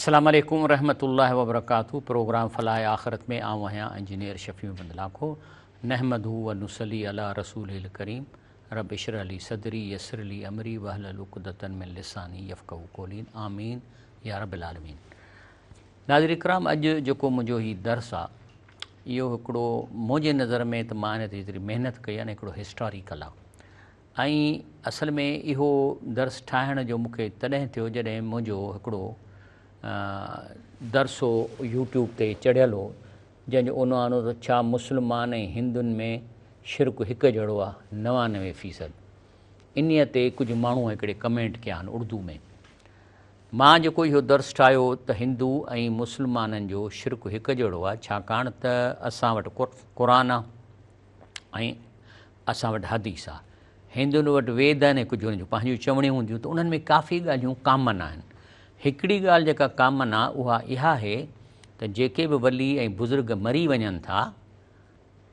अस्सलाम वालेकुम रहमतुल्लाहि व बरकातहू। प्रोग्राम फ़लाह आख़िरत में आऊँ आहियां इंजीनियर शफ़ी अहमद लाखो। नहमदहू व नुसली अला रसूलिल करीम रब इश्रह ली सदरी यस्सिर ली अमरी वहलुल उक़दतन मिन लिसानी यफ़क़हू क़ौली आमीन या रब्बिल आलमीन। नाज़रीन इकराम, अॼु जेको मुंहिंजो हीउ दर्स आहे इहो हिकिड़ो मुंहिंजे नज़र में त मां हिन ते हेतिरी महिनत कई आहे न, हिकिड़ो हिस्टोरिकल आहे। ऐं असल में इहो दर्स ठाहिण जो मूंखे तॾहिं थियो जॾहिं मुंहिंजो हिकिड़ो दर्सो यूट्यूब ते चढ़ियल हो जंहिंजो उनवान हो त छा मुस्लमान ऐं हिंदुनि में शिरक हिकु जहिड़ो आहे 99%। इन्हीअ ते कुझु माण्हू हिकिड़े कमेंट कया आहिनि उर्दू में। मां जेको इहो दर्स ठाहियो त हिंदू ऐं मुस्लमाननि जो शिरक हिकु जहिड़ो आहे, छाकाणि त असां वटि क़ुरान आहे ऐं असां वटि हदीस आहे। हिंदुनि वटि वेद आहिनि, कुझु हुननि जूं पंहिंजियूं चवणियूं हूंदियूं, त उन्हनि में काफ़ी ॻाल्हियूं कॉमन आहिनि। हिकिड़ी ॻाल्हि जेका कॉमन आहे उहा इहा आहे त जेके बि वली ऐं बुज़ुर्ग मरी वञनि था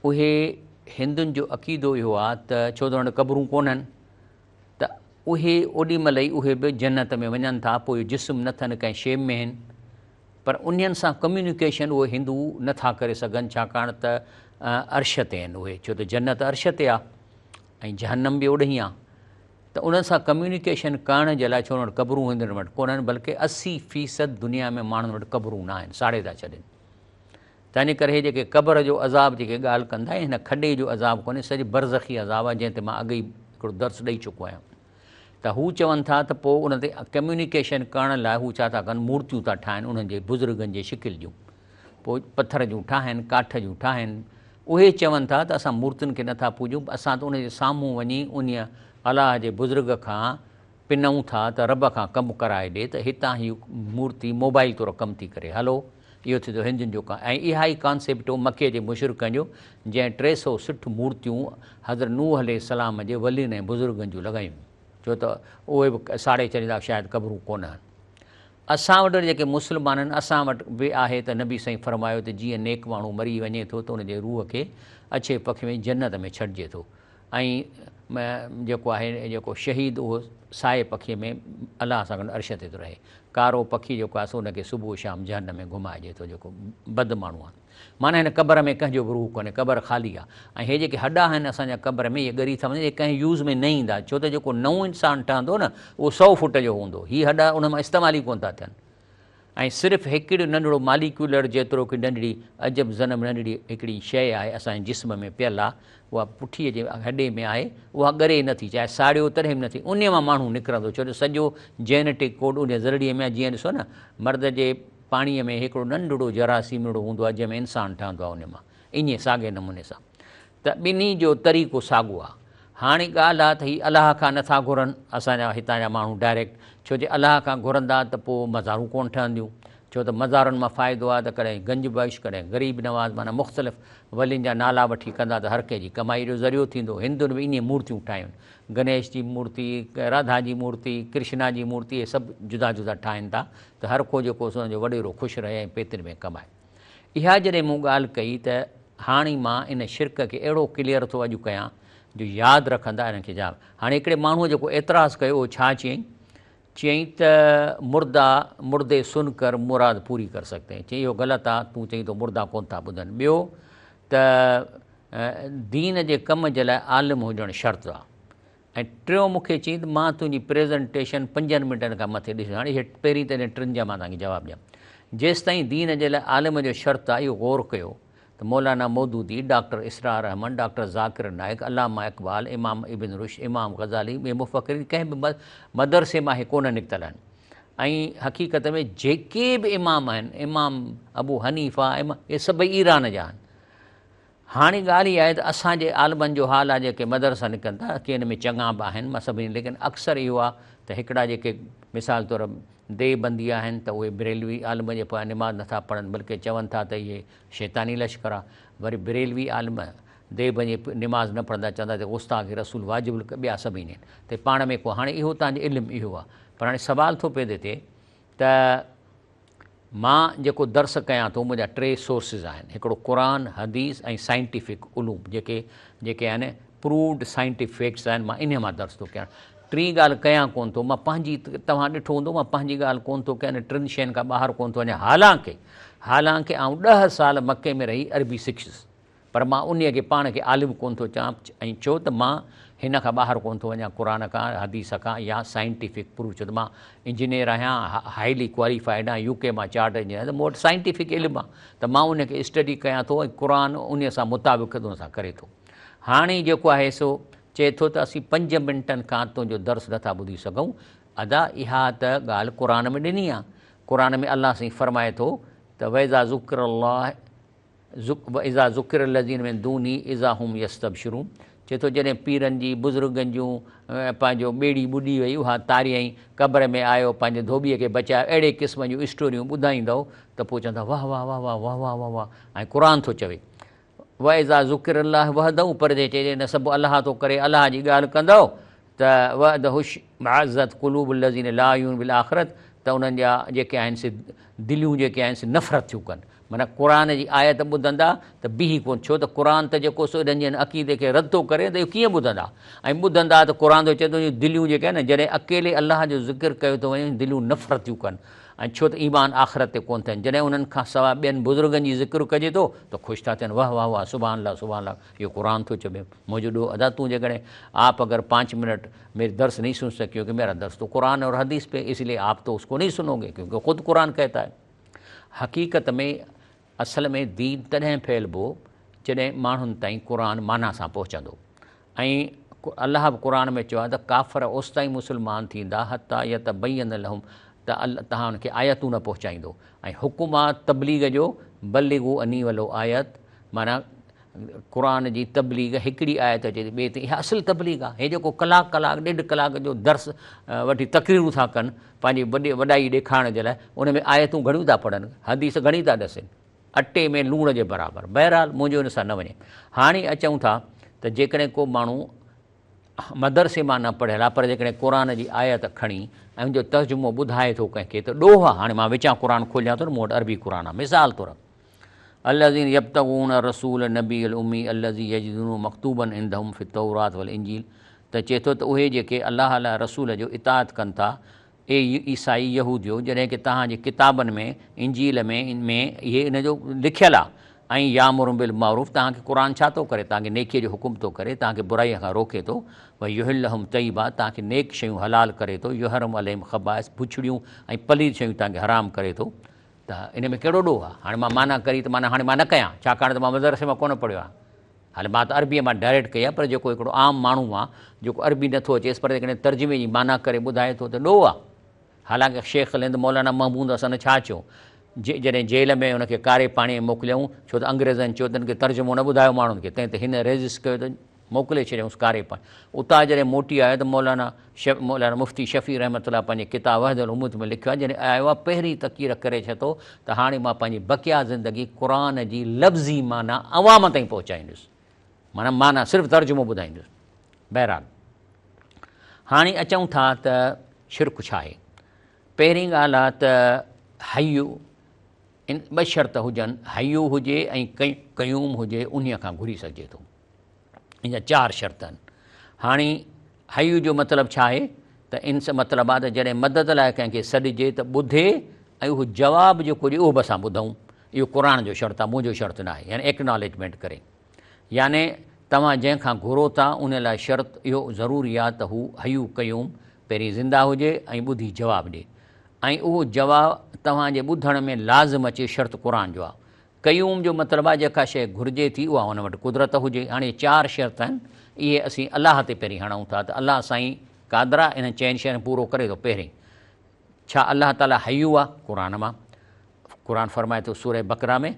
उहे हिंदुनि जो अक़ीदो इहो आहे त छो त उन क़बरूं कोन्हनि त उहे ओॾी महिल ई उहे बि जन्नत में वञनि था। पोइ जिस्म न अथनि, कंहिं शइ में आहिनि, पर उन्हनि सां कम्यूनिकेशन उहे हिंदू नथा करे सघनि, छाकाणि त अर्श ते आहिनि उहे, छो त जन्नत अर्श ते आहे ऐं जहन्नम बि ओॾही आहे। त उन्हनि सां कम्यूनिकेशन करण जे लाइ छो उन वटि क़बरूं हिंदुनि वटि कोन्हनि, बल्कि 80% दुनिया में माण्हुनि वटि क़बरूं न आहिनि, साड़े था छॾनि। तंहिंजे करे जेके क़बर जो अज़ाब जेके ॻाल्हि कंदा आहिनि, हिन खॾे जो अज़ाब कोन्हे, सॼी बरज़खी अज़ाब आहे, जंहिं ते मां अॻु ई हिकिड़ो दर्स ॾेई चुको आहियां। त हू चवनि था त पोइ उन ते कम्यूनिकेशन करण लाइ हू छा था कनि, मूर्तियूं था ठाहिनि उन्हनि जे बुज़ुर्गनि जे शिकिल जूं, पोइ पथर जूं ठाहिनि, काठ जूं ठाहिनि। उहे चवनि था त असां मूर्तियुनि खे नथा पूॼूं, असां त उन जे साम्हूं वञी उन अलाह जे बुज़ुर्ग खां पिनऊं था त रब खां कमु कराए ॾिए त हितां ही मूर्ति मोबाइल तौरु कमु थी करे। हलो, इहो थी थो हिंदुनि जो ऐं इहा ई कॉन्सेप्ट हो मके जे मुशरिकनि जो, जंहिं 360 मूर्तियूं हज़रत नूह अलैहिस्सलाम जे वलियुनि ऐं बुज़ुर्गनि जूं लॻायूं, छो त उहे बि साड़े छॾींदा शायदि क़बरूं कोन आहिनि। असां वटि जेके मुस्लमान आहिनि, असां वटि बि आहे त नबी साईं फरमायो त जीअं नेक माण्हू मरी वञे थो त उनजे रूह खे अछे पख में जन्नत में छॾिजे थो, ऐं जेको आहे जेको शहीद उहो साए पखीअ में अलाह सां गॾु अर्श ते थो रहे। कारो पखी जेको आहे सो उनखे सुबुह शाम जहन्नम में घुमाइजे थो, जेको बद माण्हू आहे। माना हिन क़बर में कंहिंजो बि रूह कोन्हे, क़बर ख़ाली आहे। ऐं हे जेके हॾा आहिनि असांजा क़बर में, इहे ॻरी था वञनि, इहे कंहिं यूज़ में न ईंदा, छो त जेको नओं इंसानु ठहंदो न उहो 100 फुट जो हूंदो, हीअ हॾा उन मां इस्तेमालु ई कोन था थियनि। ऐं सिर्फ़ु हिकिड़ो नंढिड़ो मालिक्यूलर जेतिरो की नंढड़ी अजब ज़नम नंढड़ी हिकिड़ी शइ आहे असांजे जिस्म में पियल आहे, उहा पुठीअ जे हॾे में आहे, उहा ॻरे नथी, चाहे साड़ियो तॾहिं बि नथी, उन मां माण्हू निकिरंदो, छो जो सॼो जेनेटिक कोड उन ज़रिए में। जीअं ॾिसो न, मर्द जे पाणीअ में हिकिड़ो नंढिड़ो जरासीमड़ो हूंदो आहे जंहिंमें इंसानु ठहंदो आहे, उन मां ईअं साॻे नमूने सां। त ॿिन्ही जो तरीक़ो साॻियो आहे। हाणे ॻाल्हि आहे त हीअ अलाह खां नथा घुरनि असांजा हितां जा माण्हू डायरेक्ट, छो जो अलाह खां घुरंदा त पोइ मज़ारूं कोन ठहंदियूं, छो त मज़ारुनि मां फ़ाइदो आहे त कॾहिं गंज बख़्श, कॾहिं ग़रीब नवाज़, माना मुख़्तलिफ़ वलियुनि जा नाला वठी कंदा त हर कंहिंजी कमाई जो ज़रियो थींदो। हिंदुनि बि इन मूर्तियूं ठाहियूं, गणेश जी मूर्ति, राधा जी मूर्ति, कृष्णा जी मूर्ति, इहे सभु जुदा जुदा ठाहिनि था त हर को जेको हुनजो वॾेरो ख़ुशि रहे ऐं पेतिरे में कमाए। इहा जॾहिं मूं ॻाल्हि कई त हाणे मां इन शिरक खे अहिड़ो क्लियर थो अॼु कयां जो यादि रखंदा इनखे जा। हाणे हिकिड़े माण्हूअ जेको एतिराज़ु कयो उहो छा चयईं त मुर्दे सुन कर मुराद पूरी कर सघते हैं। चई इहो ग़लति आहे, तूं चईं तो मुर्दा कोन था ॿुधनि। ॿियो त दीन जे कम जे लाइ आलिम हुजणु शर्त आहे। ऐं टियों मूंखे चई त मां तुंहिंजी प्रेज़ेंटेशन 5 मिंटनि खां मथे ॾिस। हाणे इहे पहिरीं त 3 जा मां तव्हांखे जवाबु ॾियां। जेसिताईं दीन जे लाइ आलिम जो शर्त आहे, इहो गौर कयो त मौलाना मौदूदी, डॉक्टर इसरार अहमद, डॉक्टर ज़ाकिर नाइक, अल्लामा इक़बाल, इमाम इब्न रुश्द, इमाम ग़ज़ाली, ॿिए मुफ़क्किरीन कंहिं बि मदरसे मां हे कोन निकितल आहिनि। ऐं हक़ीक़त में जेके बि इमाम आहिनि, इमाम अबू हनीफ़ा, इहे सभई ईरान जा आहिनि। हाणे ॻाल्हि इहा आहे त असांजे आलिमनि जो हाल आहे, जेके मदरसा निकिरनि था, की हिन में चङा बि आहिनि, मां सभिनी, लेकिन अक्सर इहो आहे त हिकिड़ा जेके मिसाल तौरु देवबंदी आहिनि त उहे बरेलवी आलिम जे पोयां निमाज़ नथा पढ़नि, बल्कि चवनि था त इहे शैतानी लश्कर आहे। वरी बरेलवी आलिम देवबंदी निमाज़ न पढ़ंदा, चवंदा त गुस्ताख़ रसूल वाजिबु, ॿिया सभई आहिनि, त पाण में को हाणे इहो तव्हांजो इल्मु इहो आहे। पर हाणे सुवाल थो पैदा थिए त मां जेको दर्स कयां थो, मुंहिंजा 3 सोर्सिस आहिनि, हिकिड़ो क़ुरान, हदीस ऐं साइंटिफिक उलूम, जेके आहिनि प्रूव्ड साइंटिफिक फैक्ट्स आहिनि, मां इन मां दर्स थो कयां। टी ॻाल्हि कयां कोन थो, मां पंहिंजी, तव्हां ॾिठो हूंदो मां पंहिंजी ॻाल्हि कोन थो कयां, टिनि शयुनि खां ॿाहिरि कोन थो वञा। हालांकि आउं 10 साल मके में रही अरबी सिखयुसि, पर मां उन खे पाण खे आलिम कोन थो चवां, ऐं छो त मां हिन खां ॿाहिरि कोन थो वञा, क़ुर खां, हदीस खां या साइंटिफिक प्रूफ। छो त मां इंजीनियर आहियां, हाईली क्वालिफाइड आहियां, UK मां चार्ट इंजीनियर, त मूं वटि साइंटिफिक इल्मु आहे, त मां उनखे स्टडी कयां थो, ऐं क़ुर उन सां मुताबिक़ उन सां करे थो। हाणे जेको आहे सो चए थो त असीं 5 मिंटनि खां तुंहिंजो दर्स नथा ॿुधी सघूं। अदा इहा त ॻाल्हि क़ुर में ॾिनी आहे। क़ुर में अलाह साईं फरमाए थो त वइज़ा ज़ुकिर लज़ीन में दूनी इज़ा हुम यस्तबशिरून, चए थो जॾहिं पीरनि जी, बुज़ुर्गनि जूं पंहिंजो ॿेड़ी ॿुॾी वई, उहा तारियईं, क़ब्र में आयो, पंहिंजे धोबीअ खे बचायो, अहिड़े क़िस्म जूं स्टोरियूं ॿुधाईंदव त पोइ चवंदा वाह वाह वाह वाह वाह वाह वाह वाह। ऐं क़ुर थो चवे वइज़ा ज़ुकिर अलाह वहदहू, पर जे चइजे न सभु अलाह थो करे, अलाह जी ॻाल्हि कंदव त वहदहुश मअज़त क़ुलूब लज़ीन ला युमिनून बिल आख़िरत, त उन्हनि जा जेके आहिनि से दिलियूं जेके आहिनि से नफ़रत थियूं कनि। माना क़ुर जी आयत ॿुधंदा त बीही कोन, छो त क़ुर त जेको सो एॾनि जे अक़ीदे खे रद्द थो करे, त इहो कीअं ॿुधंदा? ऐं ॿुधंदा त क़ुर थो चए थो दिलियूं जेके आहिनि न, जॾहिं अकेले अलाह जो ज़िक्र कयो थो वञे, दिलियूं नफ़रत थियूं कनि। ऐं छो त ईमान आख़िरत ते कोन थियनि, जॾहिं उन्हनि खां सवाइ ॿियनि बुज़ुर्गनि जी ज़िक्र कजे थो त ख़ुशि था थियनि, वाह वाह वाह सुभान अल्लाह सुभान अल्लाह, इहो क़ुर थो चवे। मुझे ॾो अदा तू जेकॾहिं आप अगर 5 मिनट मेरे दर्स नहीं सुन सके, क्योंकि मेरा दर्स तो कुरान और हदीस पे, इसलिए आप तो उसको नहीं सुनोगे, क्योंकि ख़ुद कुरान कहता है। हक़ीक़त में असल में दीन तॾहिं फैलिबो जॾहिं माण्हुनि ताईं क़ुर माना सां पहुचंदो। ऐं अलाह बि क़ुर में चयो आहे त काफ़र ओसिताईं मुस्लमान थींदा हता यतबय्यन लहुम, त तव्हां हुनखे आयतूं न पहुचाईंदो। ऐं हुकुम आहे तबलीग जो, बलिगू अनी वलो आयत, माना क़ुर जी तबलीग हिकिड़ी आयत अचे थी, ॿिए ते इहा असुलु तबलीग आहे। हे जेको कलाक 1.5 कलाक जो दर्स वठी तकरीरूं था कनि पंहिंजी वॾाई ॾेखारण जे लाइ, उन में आयतूं घणियूं था पढ़नि, हदीस घणी था ॾसनि, अटे में लूण जे बराबरि। बहरहाल मुंहिंजो हिन सां न वञे। हाणे अचूं था त जेकॾहिं को माण्हू मदरसे मां न पढ़ियल आहे, पर जेकॾहिं क़ुर जी आयत खणी ऐं उनजो तर्जुमो ॿुधाए थो कंहिंखे, त ॾोह आहे। हाणे मां विचां क़ुर खोलियां थो न, मूं वटि अरबी क़ुर आहे। मिसाल तौरु अल्लज़ीन यब्तगून रसूल नबी अल उम्मी अल्लज़ी यजिदूनहु मक्तूबन इंदहुम फि तौरात वल इंजील, त चए थो त उहे जेके अलाह अलाह रसूल जो इताअत कनि था, ए ईसाई यहूदियो, जॾहिं की तव्हांजे किताबनि में इंजील में इहे इन जो लिखियलु आहे, ऐं यामुरु बिल मारूफ़, तव्हांखे क़ुर छा थो करे? तव्हांखे नेकीअ जो हुकुम थो करे, तव्हांखे बुराईअ खां रोके थो। भई युहिलहुम तइबा, तव्हांखे नेक शयूं हलाल करे थो। युहरम अलैहिम ख़बाइस, बुछड़ियूं ऐं पलीद शयूं तव्हांखे हराम करे थो। त इन में कहिड़ो ॾोह आहे? हाणे मां माना करी त माना हाणे मां न कयां, छाकाणि त मां मदरसे मां कोन पढ़ियो आहे। हाणे मां त अरबीअ मां डायरेक्ट कई आहे, पर जेको हिकिड़ो आम माण्हू आहे जेको अरबी नथो अचेसि, पर जेकॾहिं तर्जुमे जी माना करे ॿुधाए थो त ॾोह आहे। हालांकि शेख हिंद मौलाना महमूद हसन छा चयो, जॾहिं जेल में हुनखे कारे पाणीअ में मोकिलियऊं, छो त अंग्रेज़नि चयो त हिनखे तर्जुमो न ॿुधायो माण्हुनि खे, तंहिं त हिन रेज़िस्ट कयो त मोकिले छॾियऊंसि कारे पाणी। उतां जॾहिं मोटी आयो त मौलाना मुफ़्ती शफ़ी रहमतुल्लाह पंहिंजे किताब वहदुल उम्मत में लिखियो आहे, जॾहिं आयो आहे पहिरीं तकीर करे छॾो त हाणे मां पंहिंजी बक़िया ज़िंदगी क़ुर जी लफ़्ज़ी माना अवाम ताईं पहुचाईंदुसि, माना सिर्फ़ु तर्जुमो ॿुधाईंदुसि। बहरहाल हाणे अचूं था त शिरक छा आहे। पहिरीं ॻाल्हि आहे त हयू, इन 2 शर्त हुजनि, हयू हुजे ऐं क़यूम हुजे, उन खां घुरी सघिजे थो। इन 4 शर्त आहिनि। हाणे हयू जो मतिलबु छा आहे त इन सां मतिलबु आहे त जॾहिं मदद लाइ कंहिंखे सॾिजे त ॿुधे, ऐं उहो जवाबु जेको ॾिए उहो बि असां ॿुधूं। इहो क़ुर जो शर्त आहे, मुंहिंजो शर्त न आहे। यानी एक्नॉलेजमेंट करे, यानी तव्हां जंहिंखां घुरो था उन लाइ शर्त इहो ज़रूरी आहे त हू हयू क़यूम पहिरीं ज़िंदा हुजे ऐं ॿुधी जवाबु ॾिए, ऐं उहो जवाबु तव्हांजे ॿुधण में लाज़िम अचे, शर्त क़ुर जो आहे। क़यूम जो मतिलबु आहे जेका शइ घुरिजे थी उहा हुन वटि कुदरत हुजे। हाणे 4 शर्त आहिनि, इहे असीं अलाह ते पहिरीं हणूं था त अलाह साईं क़ादिर इन 4 शयुनि पूरो करे थो। पहिरीं छा अलाह ताला हयू आहे? क़ुर मां क़ुर फरमाए थो सूरह बकरा में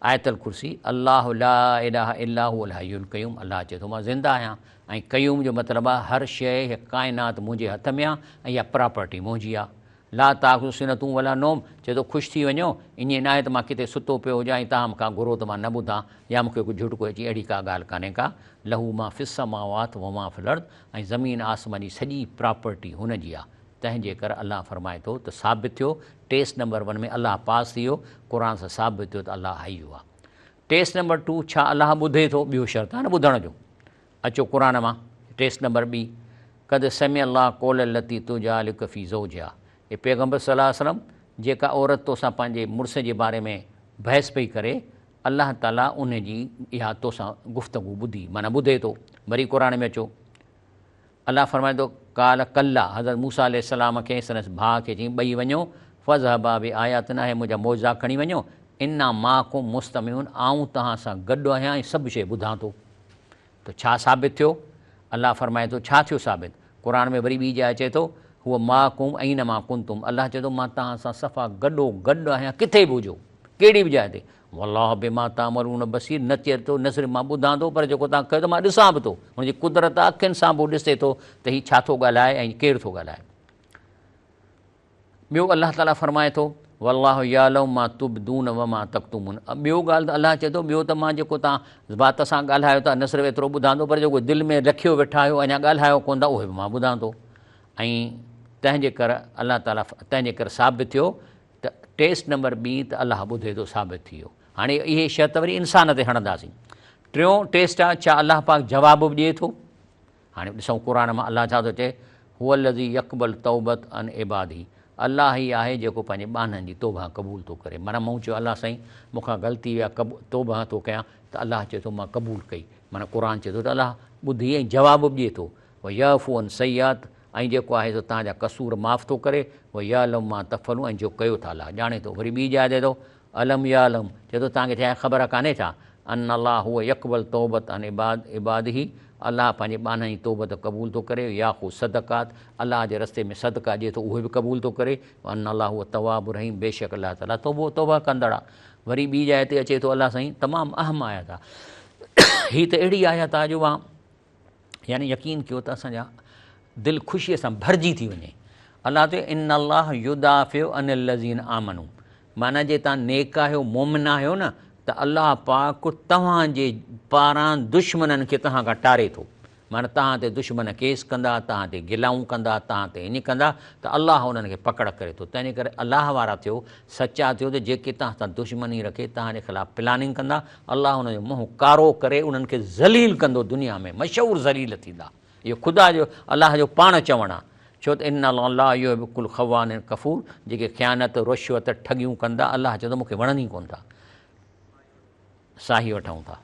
आयतल कुर्सी, अल्लाह ला इलाहा इल्ला हुवल हय्युल क़यूम, अलाह चए थो मां ज़िंदा आहियां। ऐं क़यूम जो मतिलबु आहे हर शइ, काइनात मुंहिंजे हथ में आहे ऐं इहा प्रॉपर्टी मुंहिंजी आहे। ला ताख़ुज़ुहु सिनतुन वला नौम, चए थो ख़ुशि थी वञो, ईअं न आहे त मां किथे सुतो पियो हुजां ऐं तव्हां मूंखां घुरो त मां न ॿुधां या मूंखे कुझु झुटको अची, अहिड़ी का ॻाल्हि कान्हे का। लहू मां फिस समावात व मां फिल अर्द, ऐं ज़मीन आसमान जी सॼी प्रॉपर्टी हुनजी आहे। तंहिंजे करे अलाह फरमाए थो त साबित थियो, टेस्ट नंबर 1 में अलाह पास थी वियो, क़ुर सां साबित थियो त अलाह हयू आहे। टेस्ट नंबर 2, छा अलाह ॿुधे थो? ॿियो शर्त आहे न ॿुधण जो। अचो क़ुर मां टेस्ट नंबर 2, कद समी अल्लाह कोल लती तुजालिक फी ज़ौजिहा, हे पैगम्बर सल्लल्लाहु अलैहि वसल्लम जेका औरत तोसां पंहिंजे मुड़ुस जे बारे में बहस पई करे, अल्लाह ताला उन जी इहा तोसां गुफ़्तगू ॿुधी, माना ॿुधे थो। वरी क़ुर में अचो, अल्लाह फरमाए थो काल कल्ला, हज़रत मूसा अलैहिस्सलाम खे संदसि भाउ खे चई ॿई वञो, फ़ज़हबा बि आयातिना, आहे मुंहिंजा मौज़ा खणी वञो, इन्ना माकुम मुस्तमिऊन, आऊं तव्हां सां गॾु आहियां ऐं सभु शइ ॿुधां थो। त छा साबित थियो? अल्लाह फरमाए थो छा थियो साबित? क़ुर में वरी ॿी जाइ अचे थो हूअ माकुम ऐं न मा कुंतुम, अल्लाह चए थो मां तव्हां सां सफ़ा गॾो गॾु आहियां, किथे बि हुजो, कहिड़ी बि जाइ ते। वल्लाहु बिमा तामलून बसीर, न चए थो न सिर्फ़ु मां ॿुधां थो, पर जेको तव्हां कयो त मां ॾिसां बि थो, हुनजी कुदरत अखियुनि सां बि ॾिसे थो त हीउ छा थो ॻाल्हाए ऐं केरु थो ॻाल्हाए। ॿियो अल्लाह ताला फरमाए थो वल्लाहु यालमु मा तुबदून व मा तक्तुमून, ॿियो ॻाल्हि त अल्लाह चए थो ॿियो त मां जेको तव्हां बात सां ॻाल्हायो था न सिर्फ़ु एतिरो ॿुधां थो, पर जेको दिलि में रखियो वेठा आहियो अञा ॻाल्हायो कोन था उहे बि मां ॿुधां थो। ऐं तंहिंजे करे अल्लाह ताला तंहिंजे करे साबित थियो त टेस्ट नंबर ॿी त अल्लाह ॿुधे थो, साबित थी वियो। हाणे इहे शर्त वरी इंसान ते हणंदासीं। टियों टेस्ट आहे छा अल्लाह पाक जवाबु बि ॾिए थो। हाणे ॾिसूं क़ुर मां अल्लाह छा थो चए, हुअ लज़ी यक़बल तौबत अन इबादी, अल्लाह ई आहे जेको पंहिंजे ॿाननि जी तौबा क़बूल थो करे। माना मूं चयो अल्लाह साईं मूंखां ग़लती आहे तौबा थो कयां, त अल्लाह चए थो मां क़बूल कई। माना क़ुर चए थो त अल्लाह ॿुधी ऐं जवाबु बि ॾिए थो। व यफ़ू अन सयात, ऐं जेको आहे सो तव्हांजा कसूर माफ़ थो करे। व यालम मां तफ़लूं, ऐं जो कयो था अल्लाह ॼाणे थो। वरी ॿी जाइ ते थो अलम यालम, चए थो तव्हांखे छा ख़बर कान्हे छा, अन अल्लाह हुअ यक़बल तौबत अन इबाद ही, अल्लाह पंहिंजे ॿाननि जी तौबत क़बूल थो करे। या ख़ु सदक़ात, अल्लाह जे रस्ते में सदका ॾिए थो उहे बि क़बूल थो करे। अन अल्लाह हुअ तवाब रहीम, बेशक अल्लाह ताला तौबा कंदड़ आहे। वरी ॿी जाइ ते अचे थो अल्लाह साईं तमामु अहम आयत आहे, हीअ त अहिड़ी आयत आहे जो मां यानी यकीन कयो त असांजा दिलि ख़ुशीअ सां भरिजी थी वञे। अल्लाह ते इन अल्लाह युदाफ़िउ अनिल लज़ीन आमनू, माना जे तव्हां नेक आहियो मोमिन आहियो न, त अल्लाह पाक तव्हांजे पारां दुश्मननि खे तव्हां खां टारे थो। माना तव्हां ते दुश्मन केस कंदा, तव्हां ते गिलाऊं कंदा, तव्हां ते ईअं कंदा, त अल्लाह उन्हनि खे पकड़ करे थो। तंहिंजे करे अल्लाह वारा थियो, सचा थियो, त जेके तव्हां सां दुश्मनी रखे तव्हांजे ख़िलाफ़ु प्लानिंग कंदा, अल्लाह हुनजो मुंहुं कारो करे उन्हनि खे ज़लील कंदो, दुनिया में मशहूरु ज़लील थींदा। इहो ख़ुदा जो अल्लाह जो पाण चवणु आहे। छो त इन अल्लाह इहो बिल्कुलु ख़वान कफ़ूर, जेके ख़यानत रुश्वत ठगियूं कंदा, अल्लाह चए थो मूंखे वणनि ई कोन था। साही वठूं था।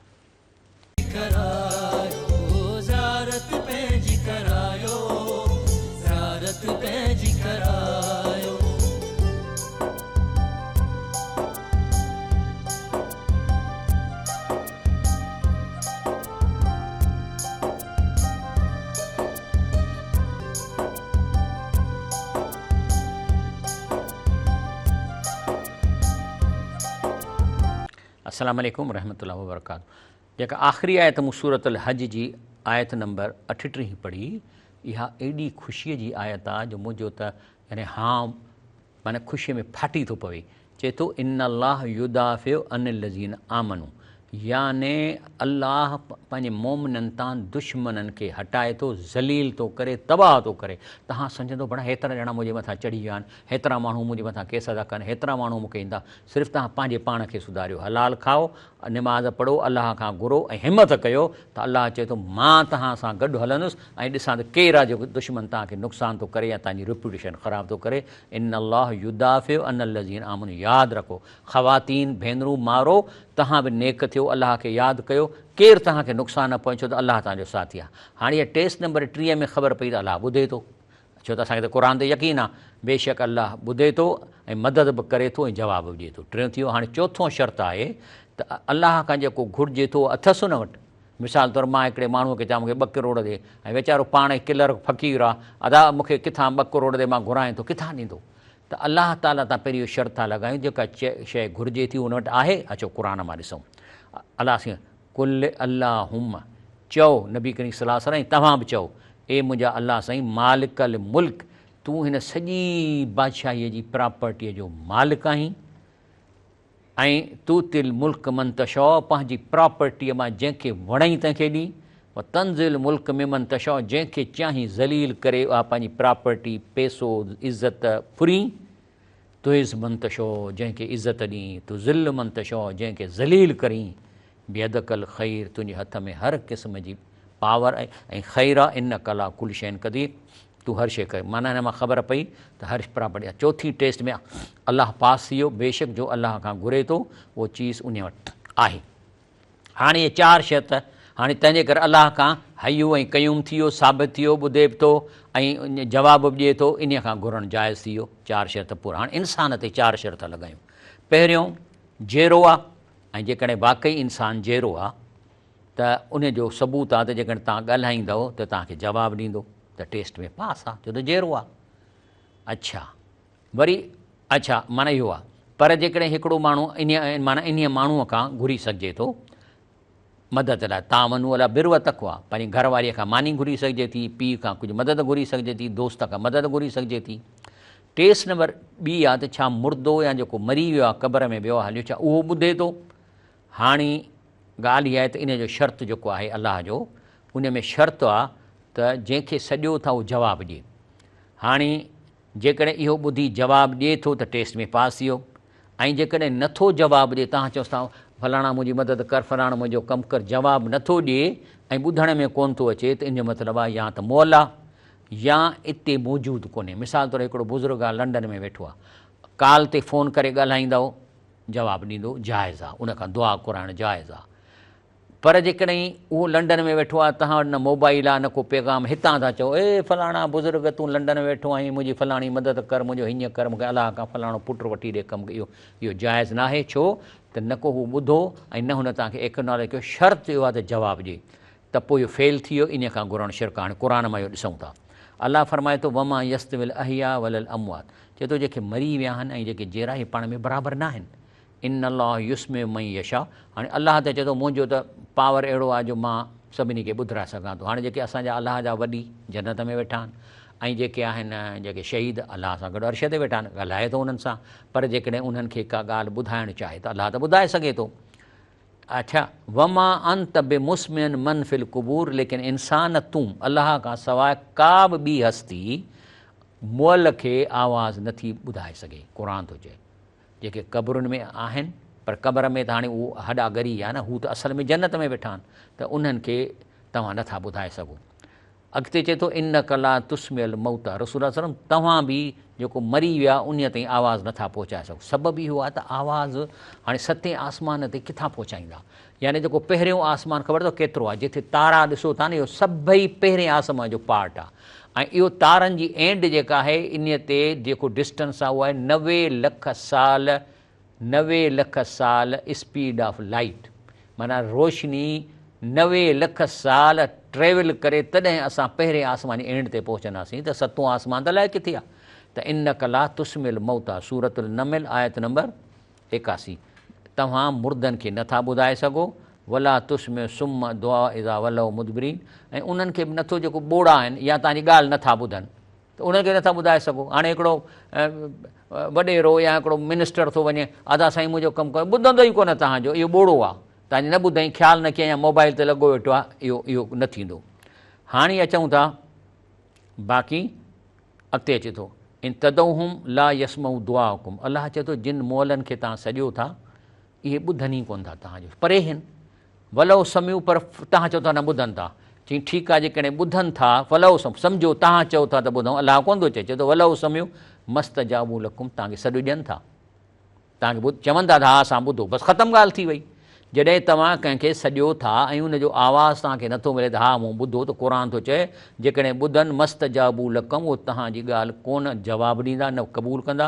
अस्सलामु अलैकुम रहमतुल्लाहि व बरकातहू। जेका आख़िरी आयत मूं सूरत अल हज जी आयत नंबर 38 पढ़ी, इहा एॾी ख़ुशीअ जी आयत आहे जो मुंहिंजो त यानी माना ख़ुशीअ में फाटी थो पवे। चए थो इन अल्लाह युदाफ़िउ अनिल लज़ीन आमनू, याने अल्लाह पंहिंजे मोमिननि तां दुश्मननि खे हटाए थो, ज़लील थो करे, तबाह थो करे। तव्हां सम्झंदो बड़ा हेतिरा ॼणा मुंहिंजे मथां चढ़ी विया आहिनि, हेतिरा माण्हू मुंहिंजे मथां केस था कनि, हेतिरा माण्हू मूंखे ईंदा। सिर्फ़ु तव्हां पंहिंजे पाण खे सुधारियो, हलाल खाओ, निमाज़ पढ़ो, अल्लाह खां घुरो ऐं हिमत कयो त अल्लाह चए थो मां तव्हां सां गॾु हलंदुसि ऐं ॾिसां त केरु आहे जेको दुश्मन तव्हांखे नुक़सानु थो करे या तव्हांजी रेप्यूटेशन ख़राबु थो करे। इन अल्लाह युदाफ़िउ अनिल लज़ीन आमनू, यादि रखो ख़वातीन भेनरूं मारो, तव्हां बि नेक थियो, अल्लाह खे यादि कयो, केरु तव्हांखे नुक़सानु न पहुचो त अल्लाह तव्हांजो साथी आहे। हाणे इहा टेस्ट नंबर 30 में ख़बर पई त अल्लाह ॿुधे थो, छो त असांखे त क़ुर ते यकीन आहे, बेशक अल्लाह ॿुधे थो ऐं मदद बि करे थो ऐं जवाबु बि ॾिए थो। टियों थियो। हाणे चोथों शर्त आहे त अल्लाह खां जेको घुरिजे थो अथसि उन वटि। मिसाल तौरु मां हिकिड़े माण्हूअ खे चवां मूंखे 2 करोड़ ॾे, ऐं वीचारो पाण ई किलर फ़क़ीर आहे, अदा मूंखे किथां 2 करोड़ ॾे, मां घुरायां थो, किथां ॾींदो? त अल्लाह ताला तां पहिरीं इहो शर्त था लॻायूं, जेका शइ घुरिजे थी उन वटि आहे। अचो क़ुर मां ॾिसूं। अल्लाह सिंह कुल अल्लाहुम्मा, चओ नबी करीम सल्लल्लाहु अलैहि वसल्लम तव्हां बि चओ, ए मुंहिंजा अल्लाह साईं मालिकल मुल्क, तूं हिन सॼी बादशाहीअ जी प्रॉपर्टीअ जो मालिक आहीं, ऐं तू तिल मुल्क मंतशौ, पंहिंजी प्रॉपर्टीअ मां जंहिंखे वणई तंहिंखे ॾी, व तंज़िल मुल्क में मंतशौ, जंहिंखे चाहीं ज़लील करे उहा पंहिंजी प्रॉपर्टी, पैसो, इज़त फुरी, तुइज़ मंतशौ, जंहिंखे इज़त ॾीं, तू ज़िल मंतशौ, जंहिंखे ज़लील करीं, बेदकल ख़ैर, तुंहिंजे हथ में हर क़िस्म जी पावर ऐं ख़ैर आहे इन कला कुल शइ कदीर तूं हर शइ कर माना हिन मां ख़बर पई त हर बराबरि आहे। चौथी टेस्ट में अलाह पास थी वियो बेशक जो अलाह खां घुरे थो उहो चीज़ उन वटि आहे। हाणे इहे 4 शइ त हाणे तंहिंजे करे अलाह खां हयू ऐं कयूम थी वियो साबित थी वियो ॿुधे बि थो ऐं जवाबु बि ॾिए थो इन खां घुरणु जाइज़ थी वियो। 4 शर्त पूरा। हाणे इंसान ते 4 शर्त लॻायूं। पहिरियों जहिड़ो आहे ऐं जेकॾहिं वाक़ई इंसानु जहिड़ो आहे त उन जो सबूत आहे त जेकॾहिं तव्हां ॻाल्हाईंदव त तव्हांखे जवाबु ॾींदो त टेस्ट में पास आहे छो त जहिड़ो आहे। अच्छा वरी अच्छा माना इहो आहे पर जेकॾहिं हिकिड़ो माण्हू इन माण्हूअ खां घुरी सघिजे थो मदद लाइ तव्हां वञो अला बिरव तकवा पंहिंजी घरवारीअ खां मानी घुरी सघिजे थी पीउ खां कुझु मदद घुरी सघिजे थी दोस्त खां मदद घुरी सघिजे थी। टेस्ट नंबर ॿी आहे त छा मुर्दो या जेको मरी वियो आहे क़बर में वियो आहे हलियो छा उहो ॿुधे थो। हाणे ॻाल्हि इहा आहे त इन जो शर्त जेको आहे अलाह जो उन में शर्त आहे त जंहिंखे सॼो था उहो जवाबु ॾिए। हाणे जेकॾहिं इहो ॿुधी जवाबु ॾिए थो त टेस्ट में पास थी वियो ऐं जेकॾहिं नथो जवाबु ॾिए तव्हां चओ था फलाणा मुंहिंजी मदद कर फलाणो मुंहिंजो कमु कर जवाबु नथो ॾिए ऐं ॿुधण में कोन थो अचे त इन जो मतिलबु आहे या त मुअल आहे या इते मौजूदु कोन्हे। मिसाल तौरु हिकिड़ो बुज़ुर्ग आहे लंडन में वेठो आहे कॉल ते फ़ोन करे ॻाल्हाईंदव जवाबु ॾींदो जाइज़ आहे उन खां दुआ घुराइणु जाइज़ आहे। पर जेकॾहिं उहो लंडन में वेठो आहे तव्हां वटि न मोबाइल आहे न को पैगाम हितां था चओ फलाणा बुज़ुर्ग तूं लंडन में वेठो आहीं मुंहिंजी फलाणी मदद कर मुंहिंजो हीअं कर मूंखे अलाह खां फलाणो पुटु वठी ॾे कमु इहो जाइज़ न आहे। छो त न को हू ॿुधो ऐं न हुन तव्हांखे एक्नॉलेज कयो शर्त इहो आहे त जवाबु ॾिए त पोइ इहो फेल थी वियो इन खां घुरणु शिरक। हाणे क़ुर मां इहो ॾिसूं था अलाह फरमाए थो वमा यस्तविल अहिया वलल अमवात चए थो जेके मरी विया आहिनि ऐं जेके जहिड़ा इहे पाण में बराबरि न आहिनि। इन अलाह युस्मे मई यशा हाणे अलाह त चए थो मुंहिंजो त पावर अहिड़ो आहे जो मां सभिनी खे ॿुधाए सघां थो। हाणे जेके असांजा अलाह जा वॾी जन्नत में वेठा आहिनि ऐं जेके आहिनि जेके शहीद अलाह सां गॾु अर्श ते वेठा आहिनि ॻाल्हाए थो उन्हनि सां पर जेकॾहिं उन्हनि खे का ॻाल्हि ॿुधाइणु चाहे त अलाह त ॿुधाए सघे थो। अच्छा वमा अंत बे मुस्मिन मन फिल कुबूर लेकिन इंसान तूं अलाह खां सवाइ का बि ॿी हस्ती मुअल खे आवाज़ु नथी ॿुधाए सघे। क़ुर थो चए जेके क़बरुनि में आहिनि पर क़बर में त हाणे उहो हॾा ॻरी आहे न हू त असल में जन्नत में वेठा आहिनि त उन्हनि खे तव्हां नथा ॿुधाए सघो। अॻिते चए थो इन कला तुस्मियल मौता रसूल सलम तव्हां बि जेको मरी विया उन ताईं आवाज़ु नथा पहुचाए सघो। सबबु इहो आहे त आवाज़ु हाणे 7 आसमान ते किथां पहुचाईंदा यानी जेको पहिरियों आसमान ख़बर अथव केतिरो आहे जिथे तारा ॾिसो था न इहो सभई पहिरें आसमान जो पार्ट आहे ऐं इहो तारनि जी एंड जेका आहे इन ते जेको डिस्टेंस आहे उहा आहे 90 लख साल स्पीड ऑफ लाइट माना रोशनी 90 लख साल ट्रेवल करे तॾहिं असां पहिरें आसमानी एंड ते पहुचंदासीं त 7 आसमान त अलाए किथे आहे। त इन कला तुस्मिल मौता सूरतुल नमिल आयत नंबर 81 तव्हां मुर्दनि खे नथा ॿुधाए सघो वला तुस्म सुम दुआ इज़ा वलो मुदबरीन ऐं उन्हनि खे बि नथो जेको ॿोड़ा आहिनि या तव्हांजी ॻाल्हि नथा ॿुधनि त उन्हनि खे नथा ॿुधाए सघो। हाणे हिकिड़ो वॾेरो या हिकिड़ो मिनिस्टर थो वञे आदा साईं मुंहिंजो कमु कयो ॿुधंदो ई कोन तव्हांजो इहो ॿोड़ो आहे तव्हांजी न ॿुधई ख़्यालु न कयईं या मोबाइल ते लॻो वेठो आहे इहो न थींदो। हाणे अचूं था बाक़ी अॻिते अचे थो इन तदउहुम ला यसमऊ दुआ हुकुम अलाह चए थो जिन मोलनि खे तव्हां सॼो था इहे ॿुधनि ई कोन था तव्हांजो परे आहिनि वलो सम्यूं पर तव्हां चओ था न ॿुधनि था चई ठीकु आहे जेकॾहिं ॿुधनि था वलो सम्झो तव्हां चओ था त ॿुधूं अलाह कोन थो चए थो वलो सम्यूं मस्त जाबू लकुम तव्हांखे सॾु ॾियनि था तव्हांखे चवनि था हा असां ॿुधो बसि ख़तमु ॻाल्हि थी वई। जॾहिं तव्हां कंहिंखे सॼो था ऐं उनजो आवाज़ु तव्हांखे नथो मिले त हा मूं ॿुधो त क़ुर थो चए जेकॾहिं ॿुधनि मस्त जाबू लकम उहो तव्हांजी ॻाल्हि कोन जवाबु ॾींदा न क़बूलु कंदा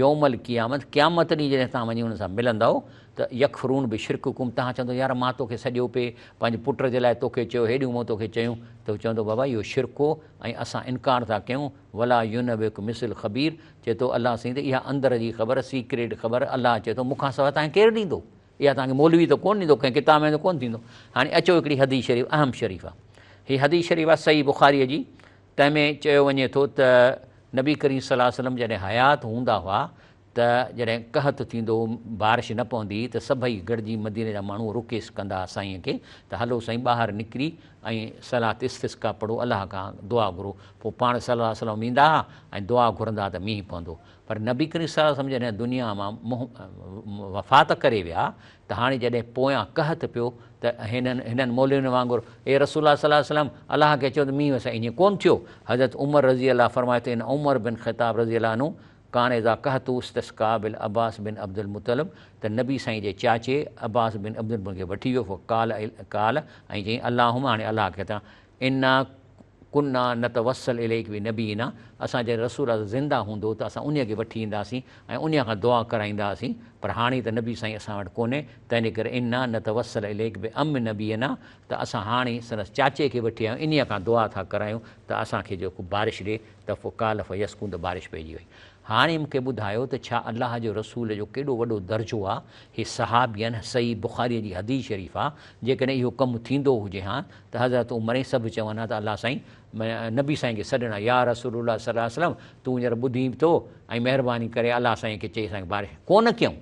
यौमल क़यामत क़यामत ॾींहुं जॾहिं तव्हां वञी हुन सां मिलंदव त यकफरून बि शिरक हुकुम तव्हां चवंदो यार मां तोखे सॼो पे पंहिंजे पुट जे लाइ तोखे चयो हेॾियूं मूं तोखे चयूं त हू चवंदो बाबा इहो शिरको ऐं असां इनकार था कयूं वला युनबिक मिसिल ख़बीर चए थो अलाह साईं त इहा अंदर जी ख़बर सीक्रेट ख़बर अलाह चए थो मूंखां सवाइ तव्हांखे केरु ॾींदो इहा तव्हांखे मौलवी त कोन ॾींदो कंहिं किताब में त कोन थींदो। हाणे अचो हिकिड़ी हदीस शरीफ़ अहम शरीफ़ आहे हीअ हदीस शरीफ़ आहे सही बुख़ारीअ जी तंहिंमें चयो वञे थो त नबी करीम सल्लल्लाहु अलैहि वसल्लम जॾहिं हयात हूंदा हुआ त जॾहिं कहत थींदो बारिश न पवंदी त सभई गॾिजी मदीने जा माण्हू रुकेस कंदा साईंअ खे त हलो साईं ॿाहिरि निकिरी ऐं सलात इस्तिस्का पढ़ो, अलाह खां दुआ घुरो। पोइ पाण सलाहु वसलम ईंदा हुआ ऐं दुआ घुरंदा त मींहुं पवंदो। पर नबी करीम सलाहु सम्झ जॾहिं दुनिया मां वफ़ात करे विया त हाणे जॾहिं पोयां कहत पियो त हिननि मौलवियुनि वांगुरु रसूल सलाहु वसलम अलाह खे चयो त मींहुं वसाए, ईअं कोन्ह थियो। हज़रत उमर रज़ी अला फरमाए थो, इन उमर बिन ख़िताब रज़ी अला अनु कान इज़ा कहतू इस्तिस्का बिल अब्बास बिन अब्दुल मुतलिब त नबी साईं जे चाचे अब्बास बिन अब्दुल मुतलिब खे वठी वियो काल ऐं चई अलाहुम, हाणे अलाह खे था इना कुन्ना न त वसल इलेक बि नबी ईना, असां जॾहिं रसूल ज़िंदा हूंदो त असां उन खे वठी ईंदासीं ऐं उन खां दुआ कराईंदासीं, पर हाणे त नबी साईं असां वटि कोन्हे, तंहिंजे करे इना न त वसल इलेक बि नबी अना, त असां हाणे संदसि चाचे खे वठी आहियूं, इन खां दुआ था करायूं त असांखे जेको बारिश ॾिए त पोइ काल यसकूं त बारिश पइजी वई। हाणे मूंखे ॿुधायो त छा अलाह जो रसूल जो केॾो वॾो दर्जो आहे, हीअ सहाबियन सही बुख़ारीअ जी हदीस शरीफ़ आहे, जेकॾहिं इहो कमु थींदो हुजे हा त हज़रत उमर सभु चवनि हा त अलाह साईं नबी साईं खे सॾणा, या रसूलुल्लाह सल्लल्लाहु अलैहि वसल्लम तूं हींअर ॿुधी थो ऐं महिरबानी करे अलाह साईं खे चई असांखे बारिश कोन कयूं,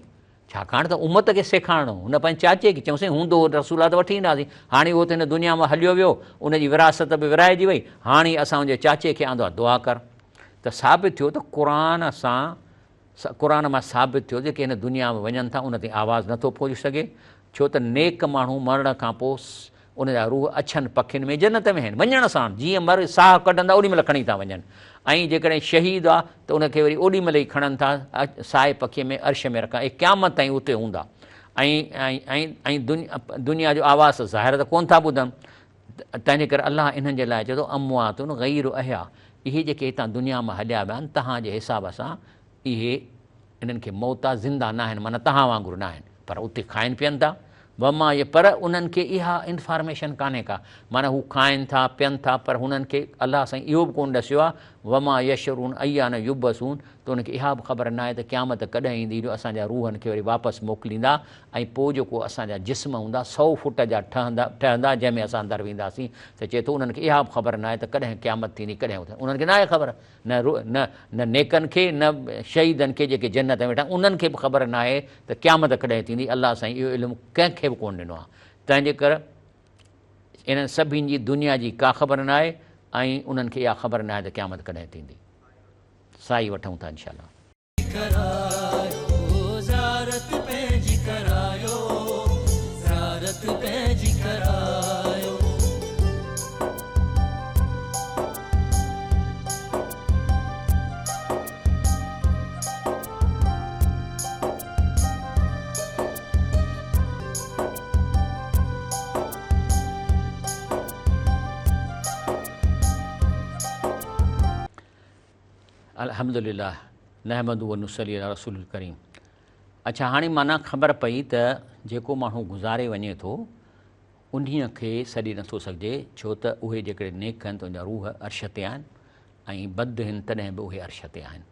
छाकाणि त उमत खे सेखारिणो, हुन पंहिंजे चाचे खे चयोसीं हूंदो रसूल त वठी ईंदासीं, हाणे उहो त हिन दुनिया मां हलियो वियो, उनजी विरासत बि विराइजी वई, हाणे असां हुनजे चाचे खे आंदो आहे दुआ कर। त साबित थियो त क़ुरान मां साबित थियो जेके हिन दुनिया में वञनि था उन ते आवाज़ु नथो पहुची सघे, छो त नेक माण्हू मरण खां पोइ उनजा रूह अछनि पखियुनि में जन्नत में आहिनि, वञण सां जीअं मर साह कढंदा ओॾी महिल खणी था वञनि, ऐं जेकॾहिं शहीद आहे त उनखे वरी ओॾी महिल ई खणनि था साए पखीअ में अर्श में रखनि, ऐं क़यामत ताईं उते हूंदा, ऐं दुनिया जो आवाज़ ज़ाहिर त कोन था ॿुधनि, तंहिंजे करे अलाह इन्हनि जे लाइ चए थो अमवातुन गैर अहया, इहे जेके हितां दुनिया मां हलिया विया आहिनि तव्हांजे हिसाब सां इहे इन्हनि खे मौत आहे, ज़िंदा न आहिनि, माना तव्हां वांगुरु न आहिनि, पर उते खाइनि पीअनि था वमा इहे, पर उन्हनि खे इहा इंफॉर्मेशन कान्हे का, माना हू खाइनि था पीअनि था, पर हुननि खे अलाह साईं इहो बि कोन ॾसियो आहे वमा यशरून अय्यान युबसून, त उनखे इहा बि ख़बर न आहे त क़यामत कॾहिं ईंदी जो असांजा रूहनि खे वरी वापसि मोकिलींदा, ऐं पोइ जेको असांजा जिस्म हूंदा 100 फुट जा ठहंदा जंहिंमें असां अंदरि वेंदासीं, त चए थो उन्हनि खे इहा बि ख़बर न आहे त कॾहिं क़यामत थींदी कॾहिं उन्हनि खे न आहे ख़बर, न नेकनि खे न शहीदनि खे जेके जन्नत में वेठा उन्हनि खे बि ख़बर न आहे त क़यामत कॾहिं थींदी, अलाह साईं इहो इल्मु कंहिंखे बि कोन ॾिनो आहे, तंहिंजे करे इन्हनि सभिनी जी दुनिया जी का ख़बर न आहे ऐं उन्हनि खे इहा ख़बर न आहे त क़यामत कॾहिं थींदी। साई वठूं था इंशाअल्लाह। अल्हम्दुलिल्लाह नहमदु व नुसल्ली अला रसूलिल करीम। अच्छा, हाणे माना ख़बर पई त जेको माण्हू गुज़ारे वञे थो उन्हीअ खे सॾी नथो सघिजे, छो त उहे जेकॾहिं नेक आहिनि त उनजा रूह अर्श ते आहिनि ऐं बद आहिनि तॾहिं बि उहे अर्श ते आहिनि,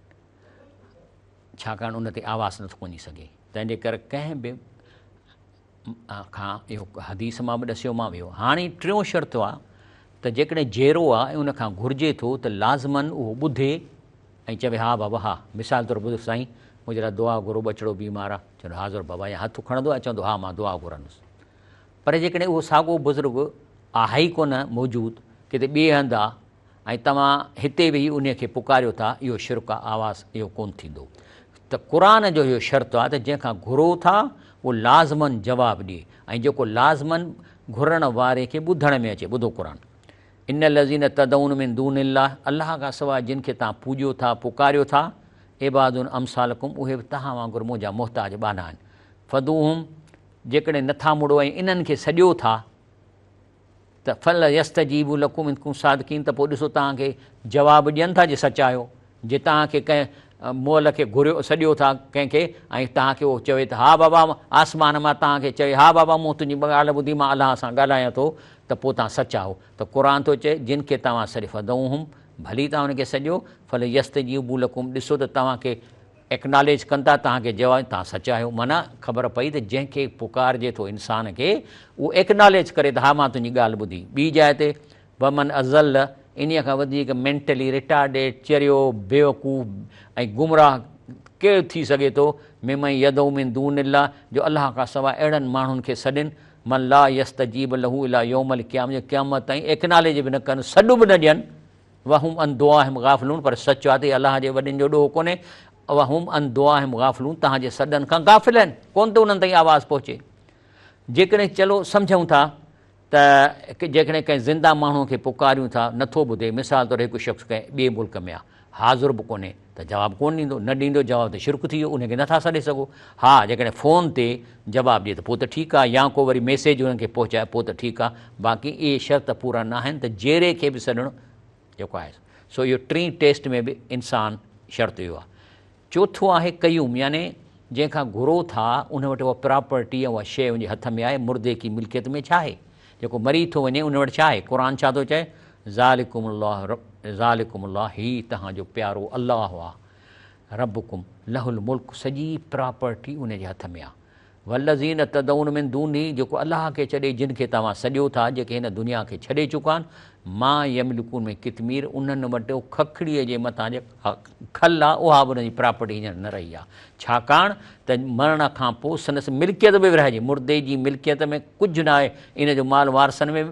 छाकाणि उन ते आवाज़ु नथो वञी सघे, तंहिंजे करे कंहिं बि खां इहो हदीस मां बि ॾसियो मां वियो। हाणे टियों शर्त आहे त जेकॾहिं जहिड़ो आहे ऐं उनखां घुरिजे थो त लाज़मन उहो ॿुधे ऐं चवे हा बाबा हा, मिसाल तौरु ॿुध साईं मुंहिंजे लाइ दुआ घुरो, ॿचिड़ो बीमार आहे, चवंदो हाज़ुर बाबा, या हथु खणंदो ऐं चवंदो हा मां दुआ घुरंदुसि, पर जेकॾहिं उहो साॻियो बुज़ुर्ग आहे ई कोन मौजूदु किथे ॿिए हंधि आहे ऐं तव्हां हिते वेही उन खे पुकारियो था, इहो शिरक आहे, आवाज़ु इहो कोन्ह थींदो। त क़ुरान जो इहो शर्त आहे त जंहिंखां घुरो था उहो लाज़मन जवाबु ॾिए, ऐं जेको लाज़मन घुरण वारे खे ॿुधण में अचे, ॿुधो क़ुरान, इन लज़ीन तदऊन मिन दूनिल्लाह, अलाह खां सवाइ जिन खे तव्हां पूॼियो था पुकारियो था, इबादुन अमसालकुम, उहे बि तव्हां वांगुरु मुंहिंजा मुहताज बाना आहिनि, फदूहुम, जेकॾहिं नथा मुड़ो ऐं इन्हनि खे सॼियो था त फल यस्तजीबु लकुम इन कुंतुम सादिकीन, त पोइ ॾिसो तव्हांखे जवाबु ॾियनि था जे सच आहियो, जे तव्हांखे कंहिं मोल खे घुरियो सॼियो था कंहिंखे ऐं तव्हांखे उहो चवे त हा बाबा, आसमान मां तव्हांखे चवे हा बाबा मूं तुंहिंजी ॻाल्हि ॿुधी मां अलाह सां ॻाल्हायां थो, त पोइ तव्हां सच आहियो। त क़ुरान थो चए जिन खे तव्हां सिर्फ़ु फदऊहुम, भली तव्हां हुनखे सॼियो, फल यस्तजीबु लकुम, ॾिसो त तव्हांखे एक्नॉलेज कंदा, तव्हांखे जवाबु तव्हां सच आहियो, माना ख़बर पई त जंहिंखे पुकारजे थो इंसान खे उहो एक्नॉलेज करे त हा मां तुंहिंजी ॻाल्हि ॿुधी। ॿी जाइ ते वमन अज़ल, इन्हीअ खां वधीक मेंटली रिटार्डेड, चरियो, बेवकूफ़ ऐं गुमराह केरु थी सघे थो मिमई यदऊ मिन दूनिल्लाह जो अलाह खां सवाइ अहिड़नि माण्हुनि खे सॾनि मन ला यस्तजीब लहू इला यौमल क़याम जे क़यामत ताईं एक्नॉलेज बि न कनि, सॾु बि न ॾियनि। वहुम अन दुआहिम गाफ़िलून, पर सचु आहे त अलाह जे वॾनि जो ॾोहो कोन्हे। वहुम अन दुआहिम गाफ़िलून, तव्हांजे सॾनि खां गाफ़िल आहिनि, कोन थो उन्हनि ताईं आवाज़ु पहुचे। जेकॾहिं चलो सम्झूं था त जेकॾहिं कंहिं ज़िंदा माण्हूअ खे पुकारियूं था नथो ॿुधे, मिसाल तौरु हिकु शख़्स कंहिं ॿिए मुल्क में आहे, हाज़ुर बि कोन्हे, त जवाबु कोन ॾींदो, न ॾींदो जवाबु त शिरक थी वियो, उनखे नथा सॾे सघो। हा जेकॾहिं फ़ोन ते जवाबु ॾिए त पोइ त ठीकु आहे, या को वरी मैसेज उन्हनि खे पहुचाए पोइ त ठीकु आहे। बाक़ी इहे शर्त पूरा न आहिनि त जहिड़े खे बि सॾणु जेको आहे। सो इहो टीं टेस्ट में बि इंसानु शर्त इहो आहे। चोथों आहे क़यूम, यानी जंहिंखां घुरो था उन वटि उहा प्रॉपर्टी उहा शइ उनजे हथ में आहे, मुर्दे की मिल्कियत में छा आहे, जेको मरी थो वञे उन वटि छा आहे। क़ुर छा थो चए, ज़ालिकुमुल्लाह, ही तव्हांजो प्यारो अलाह आहे, रब्बुकुम लहुल मुल्क, सॼी प्रॉपर्टी उनजे हथ में आहे। वल्लज़ीन तदऊन मिन दूनी, जेको अलाह खे छॾे जिन खे तव्हां सॼो था, जेके हिन दुनिया खे छॾे चुका आहिनि, मां यमलिकून में कितमीर, उन्हनि वटि खखड़ीअ जे मथां जे खल आहे उहा बि उनजी प्रॉपर्टी हींअर न रही आहे। छाकाणि त मरण खां पोइ संदसि मिल्कियत बि विरहाइजी, मुर्दे जी मिल्कियत में कुझु न आहे, इन जो माल वारसनि में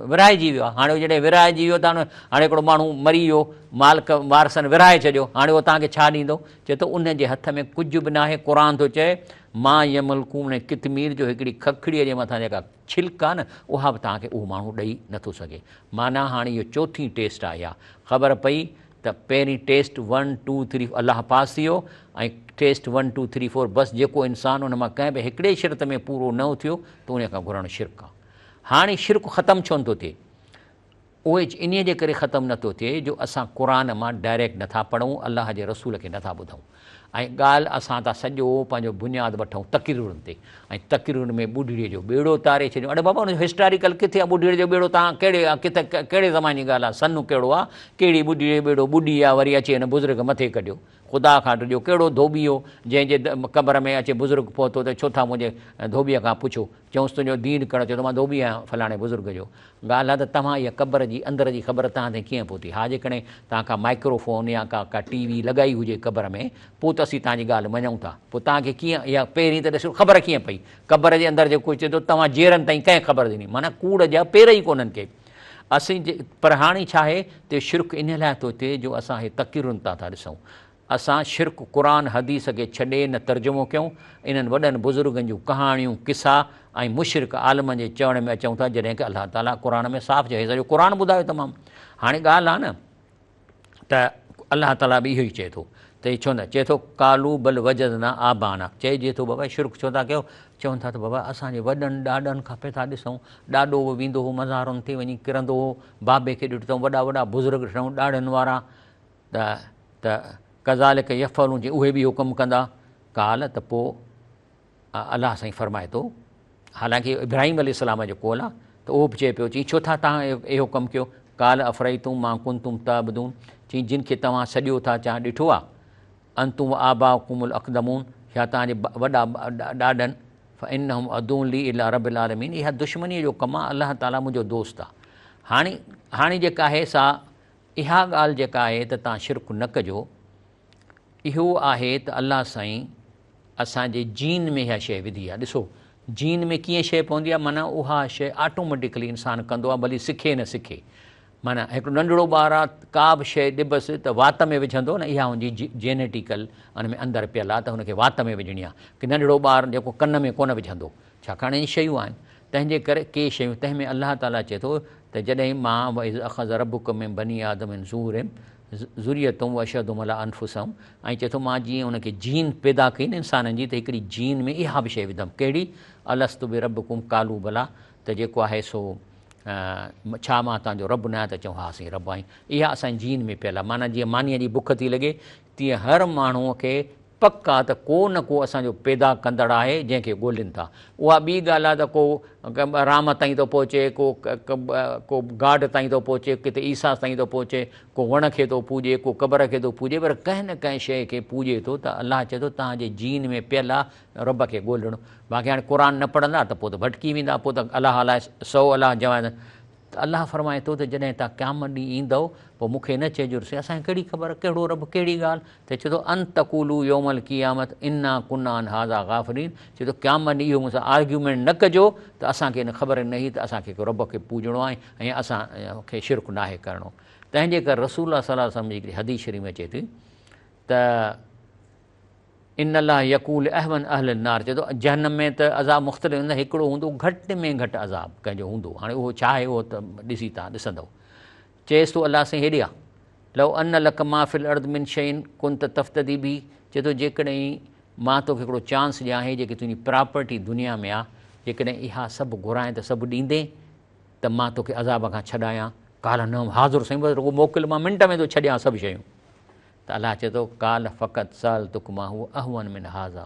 विरहाइजी वियो आहे। हाणे जॾहिं विरहाइजी वियो त हाणे हिकिड़ो माण्हू मरी वियो, माल वारसनि विरहाए छॾियो, हाणे उहो तव्हांखे छा ॾींदो, चए थो उनजे हथ में कुझु बि न आहे। क़ुर थो चए मां यमलकून ऐं कितमीर जो हिकिड़ी खखड़ीअ जे मथां जेका छिलक आहे न उहा बि तव्हांखे उहो माण्हू ॾेई नथो सघे। माना हाणे इहो चोथीं टेस्ट आहे, इहा ख़बर पई त पहिरीं टेस्ट 1 2 3 अलाह पास थी वियो, ऐं टेस्ट 1 2 3 4 बसि जेको इंसानु उन मां कंहिं बि हिकिड़े शर्त में पूरो न थियो त उन खां घुरणु शिरक आहे। हाणे शिरक ख़तमु छो नथो थिए, उहे इन जे करे ख़तमु नथो थिए जो असां क़ुर मां डायरेक्ट नथा पढ़ूं, अलाह जे रसूल खे नथा ॿुधूं, ऐं ॻाल्हि असां था सॼो पंहिंजो बुनियादु वठूं तक़रीरुनि ते, ऐं तक़रीरुनि में ॿुढड़ीअ जो ॿेड़ो तारे छॾियूं। अड़े बाबा हुनजो हिस्टोरिकल किथे आहे, ॿुढड़ीअ जो ॿेड़ो तव्हां कहिड़े ज़माने जी ॻाल्हि आहे, सन कहिड़ो आहे, कहिड़ी ॿुढड़ीअ जो ॿेड़ो ॿुढी आहे वरी अचे हिन बुज़ुर्ग मथे कढियो, ख़ुदा खां ॾिजो कहिड़ो धोबी हो जंहिंजे क़बर में अचे बुज़ुर्ग पहुतो त छो था मुंहिंजे धोबीअ खां पुछो, चऊंसि तुंहिंजो दीन करणु, चयो त मां धोबी आहियां फलाणे बुज़ुर्ग जो। ॻाल्हि आहे त तव्हां इहा क़बर जी अंदर जी ख़बर तव्हां ते कीअं पहुती। हा जेकॾहिं तव्हां का माइक्रोफोन या का टीवी लॻाई हुजे क़बर में पोइ त असीं तव्हांजी ॻाल्हि मञूं था, पोइ तव्हांखे कीअं इहा पहिरीं त ॾिसो ख़बर कीअं पई, क़बर जे अंदरि जेको चए थो तव्हां जेरनि ताईं कंहिं ख़बर ॾिनी, माना कूड़ जा पेर ई कोन्हनि के असीं पर हाणे छा आहे त शिरक इन लाइ थो थिए जो असां इहे तक़रीरुनि था ॾिसूं। असां शिरक क़ुर हदीस खे छॾे न तर्जुमो कयूं, इन्हनि वॾनि बुज़ुर्गनि जूं कहाणियूं किसा ऐं मुशरिक आलमनि जे चवण में अचूं था, जॾहिं की अलाह ताला क़ुर में साफ़ चए, सॼो क़ुर ॿुधायो तमामु। हाणे ॻाल्हि आहे न त अलाह ताला बि इहो ई चए थो त इहे छो न चए थो कालू बल वजद न आबाना, चइजे थो बाबा शिरक छो था कयो, चवनि था त बाबा असांजे वॾनि ॾाॾनि खां पिया था ॾिसूं, ॾाॾो बि वेंदो हो मज़ारुनि ते वञी किरंदो हो, बाबे खे ॾिठो अथऊं वॾा वॾा बुज़ुर्ग ॾिठऊं ॾाॾनि वारा, त कज़ालिक यफ़लूं जे उहे बि इहो कमु कंदा। काल त पोइ अलाह साईं फरमाए थो, हालांकि इब्राहिम अलैहिस्सलाम जो कौल आहे त उहो बि चए पियो, चई छो था तव्हां इहो कमु कयो, काल अफ़रईतुम मां कुंतुम ताबदून, चई जिन खे तव्हां सॼो था चा ॾिठो आहे, अंतुम आबा कुमुल अक़दमून, या तव्हांजे वॾा ॾाॾनि फ़इन्नहुम अदून ली इला रब्बिल आलमीन, इहा दुश्मनीअ जो कमु आहे, अलाह ताला मुंहिंजो दोस्त आहे। हाणे जेका आहे सा इहा ॻाल्हि जेका आहे त तव्हां शिरक न कजो, इहो आहे त अलाह साईं असांजे जीन में इहा शइ विधी आहे। ॾिसो जीन में कीअं शइ पवंदी आहे, माना उहा शइ ऑटोमेटिकली इंसानु कंदो आहे, भली सिखे न सिखे। माना हिकिड़ो नंढिड़ो ॿारु आहे का बि शइ ॾिबसि त वात में विझंदो न, इहा हुनजी जेनेटिकल हुन में अंदरि पियल आहे त हुनखे वात में विझणी आहे, की नंढिड़ो ॿारु जेको कन में कोन विझंदो, छाकाणि इहे शयूं आहिनि। तंहिंजे करे के शयूं तंहिंमें अलाह ताला चए थो त जॾहिं मां अख़ज़ रब्बुक मिन बनी आदम ज़ुरियम ज़ुरियतुम वशदुम अला अनफुसहुम, ऐं चए थो मां जीअं हुनखे जीन पैदा कई न इंसाननि जी, त हिकिड़ी जीन में इहा बि शइ विधमि, कहिड़ी अलस्तु बि रब्बुकुम कालू भला, त जेको आहे सो छा मां तव्हांजो रब न आहियां, त चऊं हा असीं रब आहियूं। इहा असांजी जीन में पियल आहे, माना जीअं मानीअ जी बुख थी लॻे तीअं हर माण्हूअ खे पक आहे त को न को असांजो पैदा कंदड़ आहे जंहिंखे ॻोल्हिनि था। उहा ॿी ॻाल्हि आहे त को राम ताईं थो पहुचे, को गाड ताईं थो पहुचे, किथे ईसा ताईं थो पहुचे, को वण खे थो पूॼे, को क़बर खे थो पूॼे, पर कंहिं न कंहिं शइ खे पूॼे थो, त अलाह चए थो तव्हांजे जीन में पियल आहे रब खे ॻोल्हणु। बाक़ी हाणे क़ुर न पढ़ंदा त पोइ त भटकी वेंदा, पोइ त अलाह अलाए 100 अलाह जवान त अलाह फरमाए थो त जॾहिं तव्हां क़यामत ॾींहुं ईंदव पोइ मूंखे न चइजोसि असांखे कहिड़ी ख़बर कहिड़ो रब कहिड़ी ॻाल्हि त चए थो अन तक़ूलू यौमल क़ियामत इन्ना कुन्ना अन हाज़ा गाफ़िलीन। चए थो क़यामत ॾींहुं इहो मूंसां आर्ग्यूमेंट न कजो त असांखे इन ख़बर न हुई त असांखे रब खे पूॼणो आहे ऐं असांखे शिरक नाहे करिणो। तंहिंजे करे रसूल सल्लल्लाहु अलैहि वसल्लम जी हिकिड़ी हदीस शरीफ़ में अचे थी त इन अलाह यकूल अहवन अहल नार। चए थो जहन्नम में त अज़ाब मुख़्तलिफ़ हूंदा, हिकिड़ो हूंदो घटि में घटि अज़ाब कंहिंजो हूंदो। हाणे उहो छा आहे उहो त ॾिसी तव्हां ॾिसंदव। चएसि थो अलाह साईं हेॾे आहे लव अन लक माफ़िल अर्द मिन शइन कुन त तफ़्तदी बि। चए थो जेकॾहिं मां तोखे हिकिड़ो चांस ॾियां हे जेकी तुंहिंजी प्रॉपर्टी दुनिया में आहे, जेकॾहिं इहा सभु घुराए त सभु ॾींदे त मां तोखे अज़ाब खां छॾायां। काल न हाज़ुर साईं बसि रुॻो मोकिल, मां मिंट में थो छॾियां सभु शयूं। त अलाह चए थो काल फ़क़त साल तुक मां हू अहवन मिन हाज़ा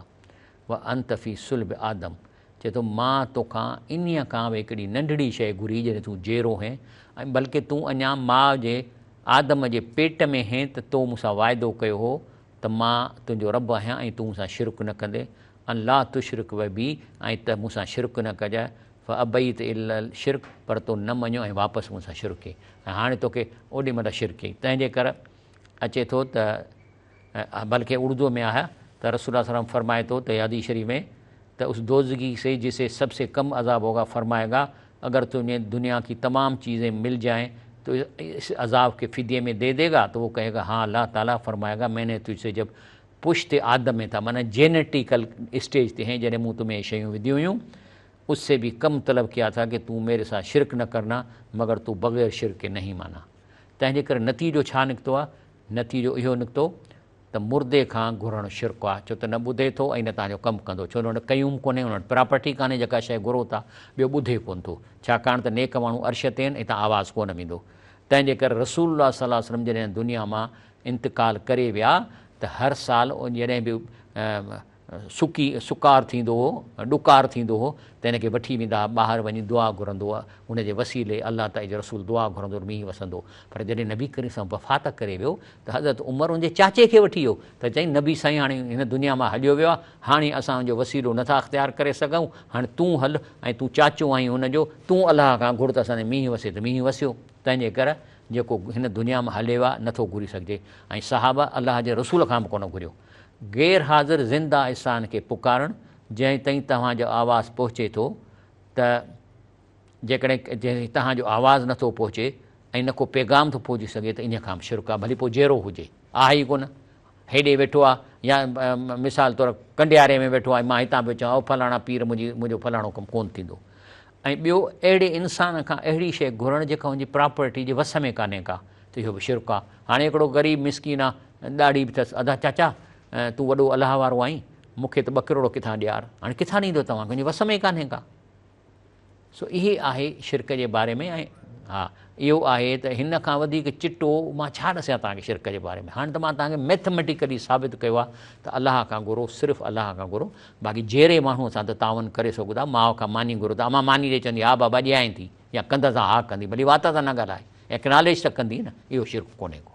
व अंत फ़ी सुल्ब आदम। चए थो मां तोखां इन्हीअ खां बि हिकिड़ी नंढड़ी शइ घुरी जॾहिं तूं जहिड़ो हैं, ऐं बल्कि तूं अञा माउ जे आदम जे पेट में हैं त तो मूंसां वाइदो कयो हो त मां तुंहिंजो रब आहियां ऐं तूं मूंसां शिरक न कंदे। अलाह तुशिरक व बी, ऐं त मूंसां शिरक न कजांइ। फ़ अबई त इल शिरक, पर तो न मञो ऐं वापसि मूंसां शिरक कई, ऐं हाणे तोखे ओॾी महिल शिरक कई। तंहिंजे करे अचे थो त बल्कि उर्दू में आहे त रसूल सल्लल्लाहु अलैहि वसल्लम फरमाए थो त हदीस शरीफ़ में त उस दोज़गी से जिसे सबसे कम अज़ाब होगा फरमाएगा अगर तुझे दुनिया की तमाम चीज़ें मिल जाएं तो इस अज़ाब के फ़िदिये में दे देगा। तो वो कहेगा हाँ। अल्लाह ताला फरमाएगा मैंने तुझसे जब पुश्त आदम में था, माना जेनेटिकल स्टेज ते हैं जॾहिं मूं तुम्हें शयूं विधियूं हुयूं, उससे भी कम तलब किया था कि तू मेरे साथ शिरक न करना मगर तू बग़ैर शिरक के नहीं माना। तंहिंजे करे नतीजो छा निकितो आहे? नतीजो इहो निकितो त मुर्दे खां घुरणु शिरक आहे। छो त न ॿुधे थो ऐं न तव्हांजो कमु कंदो, छो त हुन कयूं कोन्हे, हुन वटि प्रॉपर्टी कान्हे जेका शइ घुरो था, ॿियो ॿुधे कोन्ह थो, छाकाणि त नेक माण्हू अर्श ते आहिनि ऐं तव्हां आवाज़ु कोन ईंदो। तंहिंजे करे रसूलुल्लाह सल्लल्लाहु अलैहि वसल्लम जॾहिं दुनिया मां इंतकाल करे विया त हर साल जॾहिं बि सुकार थींदो हो, ॾुकार थींदो हो, त हिनखे वठी वेंदा, ॿाहिरि वञी दुआ घुरंदो आहे, उनजे वसीले अलाह ताला जो रसूल दुआ घुरंदो, मींहुं वसंदो। पर जॾहिं नबी करीम सां वफ़ात करे वियो त हज़रत उमर उनजे चाचे खे वठी वियो त चई नबी साईं हाणे हिन दुनिया मां हलियो वियो आहे, हाणे असांजो वसीलो नथा अख़्तियार करे सघूं, हाणे तूं हल ऐं तूं चाचो आहीं हुनजो, तूं अलाह खां घुर त असांजे मींहुं वसे त मींहुं वसियो। तंहिंजे करे जेको हिन दुनिया में हले वियो आहे नथो घुरी सघिजे। ऐं सहाबा अलाह जे रसूल खां बि कोन घुरियो। गैर हाज़िर ज़िंदा इंसान खे पुकारणु जें ताईं तव्हांजो आवाज़ु पहुचे थो, त जेकॾहिं जें तव्हांजो आवाज़ु नथो पहुचे ऐं न को पैगाम थो पहुची सघे त इन खां बि शिरक आहे, भली पोइ जहिड़ो हुजे, आहे ई कोन। हेॾे वेठो आहे या मिसाल तौरु कंडियारे में वेठो आहे, मां हितां पियो चवां फलाणा पीर मुंहिंजो फलाणो कमु कोन्ह थींदो। ऐं ॿियो अहिड़े इंसान खां अहिड़ी शइ घुरणु जेका हुनजी प्रॉपर्टी जे वस में कान्हे का, त इहो बि शिरक आहे। हाणे हिकिड़ो ग़रीब मिसकीन आहे, ॾाढी बि अथसि, अदा चाचा तूं वॾो अलाह वारो आहीं, मूंखे त 2 करोड़ किथां ॾियार, हाणे किथां ॾींदो तव्हां, तुंहिंजे वस में कान्हे का। सो इहे आहे शिरक जे बारे में। ऐं हा इहो आहे त हिन खां वधीक चिटो मां छा ॾिसां तव्हांखे शिरक जे बारे में। हाणे त मां तव्हांखे मैथमेटिकली साबित कयो आहे त अलाह खां घुरो, सिर्फ़ु अलाह खां घुरो, बाक़ी जहिड़े माण्हूअ सां त तावन करे सघो था। माउ खां मानी घुरो था, मां मानी ॾे चवंदी हा बाबा ॾियां थी, या कंध सां हा कंदी, भली वात सां न ॻाल्हाए, एक्नॉलेज त कंदी न, इहो शिरक कोन्हे को।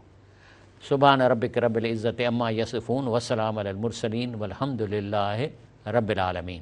सुभान रब्बिक रब्बिल इज़्ज़ति अम्मा यसिफ़ून वस्सलामु अलल मुरसलीन वल्हम्दुलिल्लाहि रब्बिल आलमीन।